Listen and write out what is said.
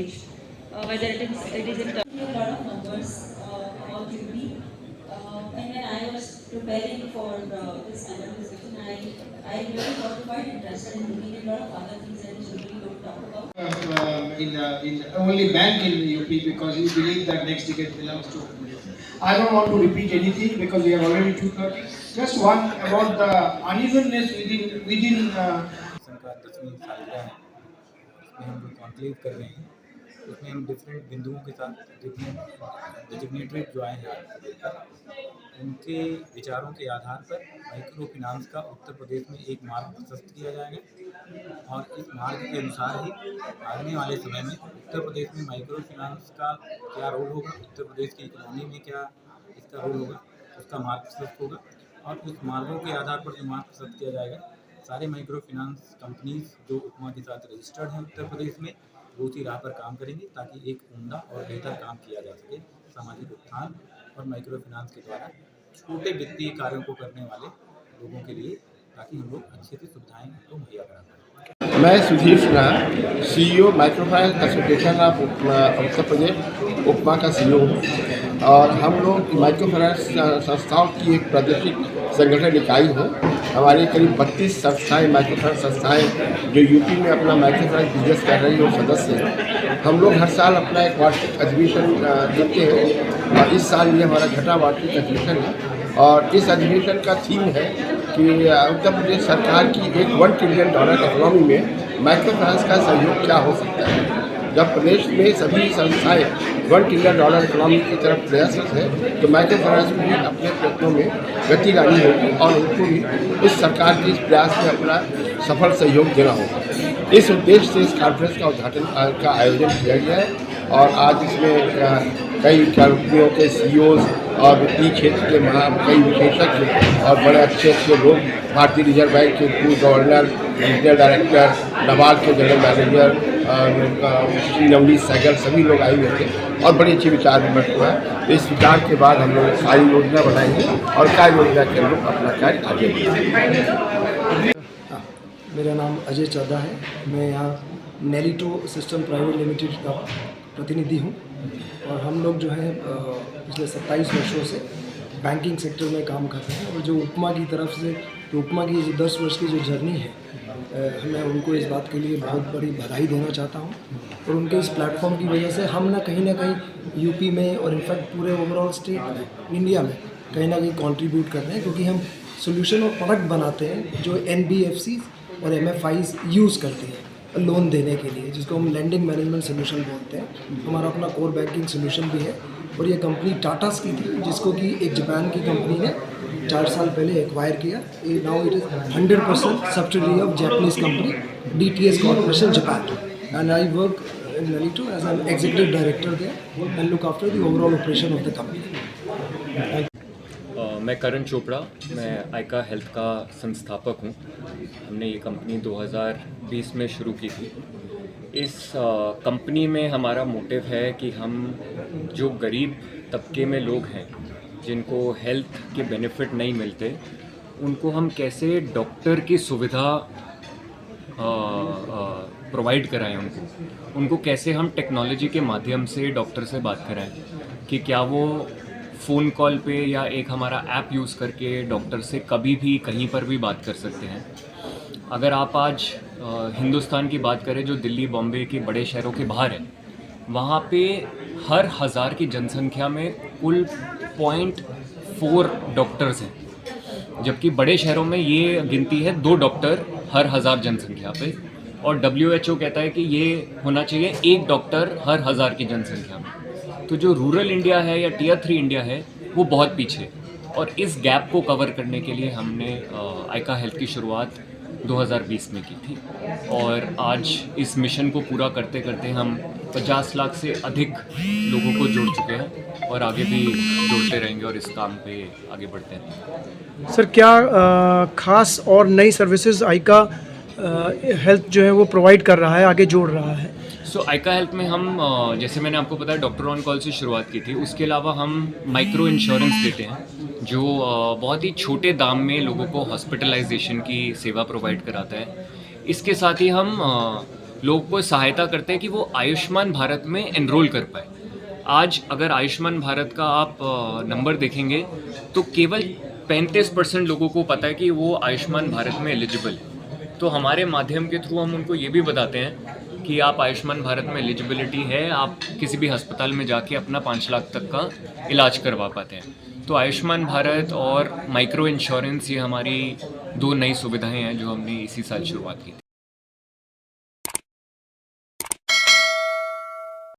stage, whether it is in a lot of numbers about UP. And when I was preparing for this kind of discussion, I really got quite interested in looking at a lot of other things that we usually don't talk about. In only bank in UP because you believe that next decade belongs to. I don't want to repeat anything because we are already 2:30. Just one about the unevenness within. संघ का 10वीं सालगिरह है, उसमें हम जो conclave कर रहे हैं उसमें हम डिफरेंट बिंदुओं के साथ डिफरेंट डिजिग्नेटरीज जो आए हैं उनके विचारों के आधार पर माइक्रो फिनांस का उत्तर प्रदेश में एक मार्ग प्रशस्त किया जाएगा और इस मार्ग के अनुसार ही आने वाले समय में उत्तर प्रदेश में माइक्रो फिनांस का क्या रोल होगा, उत्तर प्रदेश की इकोनॉमी में क्या इसका रोल होगा, उसका मार्ग प्रशस्त होगा और उस मार्गों के आधार पर जो मार्ग प्रशस्त किया जाएगा सारे माइक्रो फिनांस कंपनीज जो उपमा के साथ रजिस्टर्ड हैं उत्तर प्रदेश में वो उसी राह पर काम करेंगी ताकि एक उम्दा और बेहतर काम किया जा सके सामाजिक उत्थान और माइक्रो फिनांस के द्वारा छोटे वित्तीय कार्यों को करने वाले लोगों के लिए, ताकि हम लोग अच्छे से सुविधाएं उनको मुहैया करा पाएँ। मैं Sudhir Sinha, CEO micro finance association of Uttar Pradesh UPMA का CEO हूँ और हम लोग माइक्रो फाइनेंस संस्थाओं की एक प्रादेशिक संगठन इकाई है। हमारी करीब 32 संस्थाएं माइक्रो फाइनेंस संस्थाएं जो यूपी में अपना माइक्रो फाइनेंस बिजनेस कर रही है सदस्य हैं। हम लोग हर साल अपना एक वार्षिक अधिवेशन देते हैं और इस साल ये हमारा छठा वार्षिक अधिवेशन है और इस अधिवेशन का थीम है कि उत्तर प्रदेश सरकार की एक $1 ट्रिलियन इकोनॉमी में माइक्रो फाइनेंस का सहयोग क्या हो सकता है। जब प्रदेश में सभी संस्थाएं $1 ट्रिलियन इकोनॉमी की तरफ प्रयासरत है तो माइक्रो फाइनेंस भी अपने प्रयत्नों में गति लानी होगी और उनको भी इस सरकार के इस प्रयास में अपना सफल सहयोग देना होगा। इस उद्देश्य से इस कॉन्फ्रेंस का उद्घाटन का आयोजन किया गया है और आज इसमें कई कंपनियों के CEOs और वित्तीय क्षेत्र के कई विशेषज्ञ और बड़े अच्छे लोग, भारतीय रिजर्व बैंक के पूर्व गवर्नर, रीजनल डायरेक्टर, नाबार्ड के जनरल मैनेजर श्री नवनीत सहगल, सभी लोग आए हुए थे और बड़ी अच्छी विचार विमर्श हुआ है। इस विचार के बाद हम लोग कार्य योजना बनाएंगे और कार्य योजना के अनुरूप अपना कार्य आगे बढ़ाएंगे। मेरा नाम अजय चड्ढा है। मैं यहाँ नेलिटो सिस्टम प्राइवेट लिमिटेड का प्रतिनिधि हूँ और हम लोग जो है पिछले 27 वर्षों से बैंकिंग सेक्टर में काम कर रहे हैं और जो उपमा की तरफ से जो उपमा की जो 10 वर्ष की जो जर्नी है, मैं उनको इस बात के लिए बहुत बड़ी बधाई देना चाहता हूँ और उनके इस प्लेटफॉर्म की वजह से हम ना कहीं यूपी में और इनफैक्ट पूरे ओवरऑल स्टेट में, इंडिया में कहीं ना कहीं कंट्रीब्यूट कर रहे हैं क्योंकि हम सोल्यूशन और प्रोडक्ट बनाते हैं जो NBFCs और MFIs यूज़ करती हैं लोन देने के लिए, जिसको हम लैंडिंग मैनेजमेंट सोल्यूशन बोलते हैं। हमारा अपना कोर बैंकिंग सोल्यूशन भी है और ये कंपनी टाटास की थी जिसको कि एक जापान की कंपनी ने 4 साल पहले एक्वायर किया। Now it is 100% subsidiary of Japanese company DTS corporation Japan and I work in Nelito as an executive director there and look after the overall operation of the company. मैं करण चोपड़ा, मैं आइका health का संस्थापक हूँ। हमने ये कंपनी 2020 में शुरू की थी। इस कंपनी में हमारा मोटिव है कि हम जो गरीब तबके में लोग हैं जिनको हेल्थ के बेनिफिट नहीं मिलते, उनको हम कैसे डॉक्टर की सुविधा प्रोवाइड कराएं, उनको कैसे हम टेक्नोलॉजी के माध्यम से डॉक्टर से बात कराएं कि क्या वो फ़ोन कॉल पे या एक हमारा ऐप यूज़ करके डॉक्टर से कभी भी कहीं पर भी बात कर सकते हैं। अगर आप आज हिंदुस्तान की बात करें जो दिल्ली, बॉम्बे के बड़े शहरों के बाहर है, वहाँ पे हर 1000 की जनसंख्या में कुल 0.4 डॉक्टर्स हैं, जबकि बड़े शहरों में ये गिनती है 2 डॉक्टर हर 1000 जनसंख्या पे और WHO कहता है कि ये होना चाहिए 1 डॉक्टर हर 1000 की जनसंख्या में। तो जो रूरल इंडिया है या टियर 3 इंडिया है वो बहुत पीछे, और इस गैप को कवर करने के लिए हमने आइका हेल्थ की शुरुआत 2020 में की थी और आज इस मिशन को पूरा करते करते हम 50 लाख से अधिक लोगों को जोड़ चुके हैं और आगे भी जोड़ते रहेंगे और इस काम पे आगे बढ़ते रहेंगे। सर, क्या खास और नई सर्विसेज आइका हेल्थ जो है वो प्रोवाइड कर रहा है, आगे जोड़ रहा है? आइका हेल्थ में हम जैसे मैंने आपको बताया डॉक्टर ऑन कॉल से शुरुआत की थी, उसके अलावा हम माइक्रो इंश्योरेंस देते हैं जो बहुत ही छोटे दाम में लोगों को हॉस्पिटलाइजेशन की सेवा प्रोवाइड कराता है। इसके साथ ही हम लोगों को सहायता करते हैं कि वो आयुष्मान भारत में एनरोल कर पाए। आज अगर आयुष्मान भारत का आप नंबर देखेंगे तो केवल 35% लोगों को पता है कि वो आयुष्मान भारत में एलिजिबल है। तो हमारे माध्यम के थ्रू हम उनको ये भी बताते हैं कि आप आयुष्मान भारत में एलिजिबिलिटी है, आप किसी भी अस्पताल में जाके अपना 5 लाख तक का इलाज करवा पाते हैं। तो आयुष्मान भारत और माइक्रो इंश्योरेंस ये हमारी 2 नई सुविधाएं हैं जो हमने इसी साल शुरुआत की थी।